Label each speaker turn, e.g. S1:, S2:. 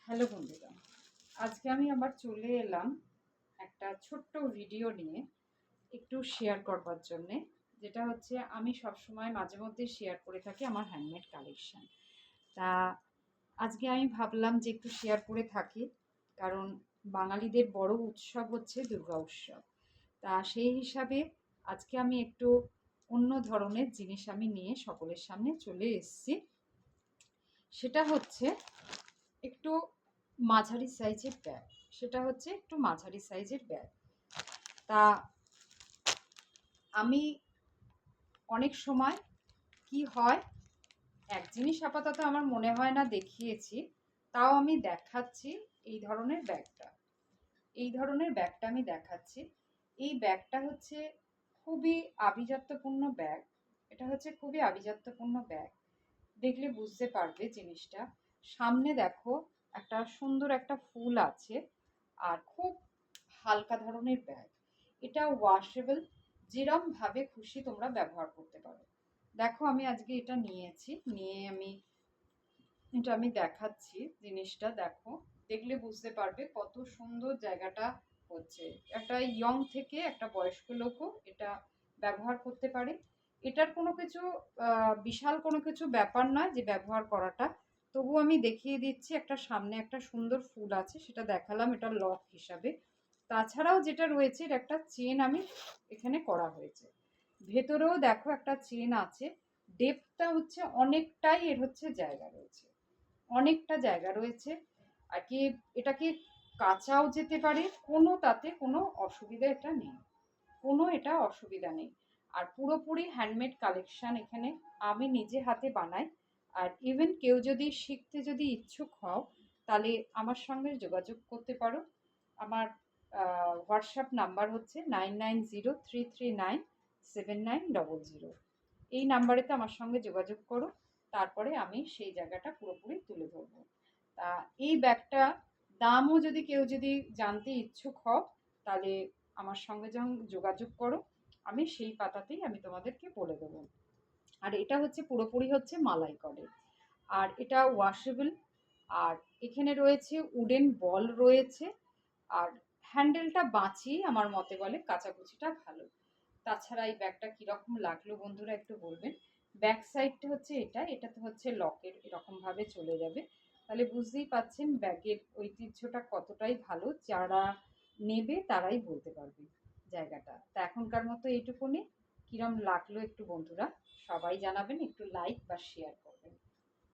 S1: Hello বন্ধুরা, আজকে আমি আবার চলে এলাম একটা ছোট্ট ভিডিও নিয়ে একটু শেয়ার করবার জন্যে। যেটা হচ্ছে আমি সবসময় মাঝে মধ্যে শেয়ার করে থাকি আমার হ্যান্ডমেড কালেকশান। তা আজকে আমি ভাবলাম যে একটু শেয়ার করে থাকি, কারণ বাঙালিদের বড় উৎসব হচ্ছে দুর্গা উৎসব। তা সেই হিসাবে আজকে আমি একটু অন্য ধরনের জিনিস আমি নিয়ে সকলের সামনে চলে এসেছি। সেটা হচ্ছে একটু মাঝারি সাইজের ব্যাগ। তা আমি অনেক সময় কি হয়, এক জিনিস আপাতত আমার মনে হয় না দেখিয়েছি, তাও আমি দেখাচ্ছি। এই ধরনের ব্যাগটা আমি দেখাচ্ছি। এই ব্যাগটা হচ্ছে খুবই আভিজাত্যপূর্ণ ব্যাগ। এটা হচ্ছে খুবই আভিজাত্যপূর্ণ ব্যাগ। দেখলে বুঝতে পারবে জিনিসটা। সামনে দেখো একটা সুন্দর একটা ফুল আছে, আর খুব হালকা ধরনের ব্যাগ। এটা ওয়াশেবল, যেরম ভাবে খুশি তোমরা ব্যবহার করতে পারো। দেখো আমি আজকে এটা নিয়েছি, নিয়ে আমি দেখাচ্ছি জিনিসটা। দেখো, দেখলে বুঝতে পারবে কত সুন্দর জায়গাটা হচ্ছে। একটা ইয়ং থেকে একটা বয়স্ক লোকও এটা ব্যবহার করতে পারে। এটার কোনো কিছু বিশাল কোনো কিছু ব্যাপার নয় যে ব্যবহার করাটা। তবু আমি দেখিয়ে দিচ্ছি, একটা সামনে একটা সুন্দর ফুল আছে, সেটা দেখালাম এটা লক হিসাবে। তাছাড়াও যেটা রয়েছে, এর একটা চেন আমি এখানে করা হয়েছে। ভেতরেও দেখো একটা চেন আছে। ডেপথটা হচ্ছে অনেকটাই, এর হচ্ছে জায়গা রয়েছে আর কি। এটাকে কাচাও যেতে পারে, তাতে কোনো অসুবিধা নেই। আর পুরোপুরি হ্যান্ডমেড কালেকশন এখানে আমি নিজে হাতে বানাই। আর ইভেন কেউ যদি শিখতে ইচ্ছুক হও, তাহলে আমার সঙ্গে যোগাযোগ করতে পারো। আমার হোয়াটসঅ্যাপ নাম্বার হচ্ছে 9903397900। এই নাম্বারেতে আমার সঙ্গে যোগাযোগ করো, তারপরে আমি সেই জায়গাটা পুরোপুরি তুলে ধরবো। তা এই ব্যাগটা দামও কেউ যদি জানতে ইচ্ছুক হও, তাহলে আমার সঙ্গে যখন যোগাযোগ করো, আমি সেই পাতাতেই আমি তোমাদেরকে বলে দেবো। আর এটা হচ্ছে পুরোপুরি হচ্ছে মালাই কড়ে, আর এটা ওয়াশেবল। আর এখানে রয়েছে উডেন বল রয়েছে। আর হ্যান্ডেলটা বাঁচিয়ে আমার মতে বলে কাচাকুচিটা ভালো। তাছাড়া এই ব্যাগটা কীরকম লাগলো বন্ধুরা একটু বলবেন। ব্যাক সাইডটা হচ্ছে এটাতে হচ্ছে লকের এরকমভাবে চলে যাবে। তাহলে বুঝতেই পাচ্ছেন ব্যাগের ঐতিহ্যটা কতটাই ভালো। যারা নেবে তারাই বলতে পারবে জায়গাটা। তা এখনকার মতো এইটুকুনি। কিরম লাগলো একটু বন্ধুরা সবাই জানাবেন, একটু লাইক বা শেয়ার করবেন।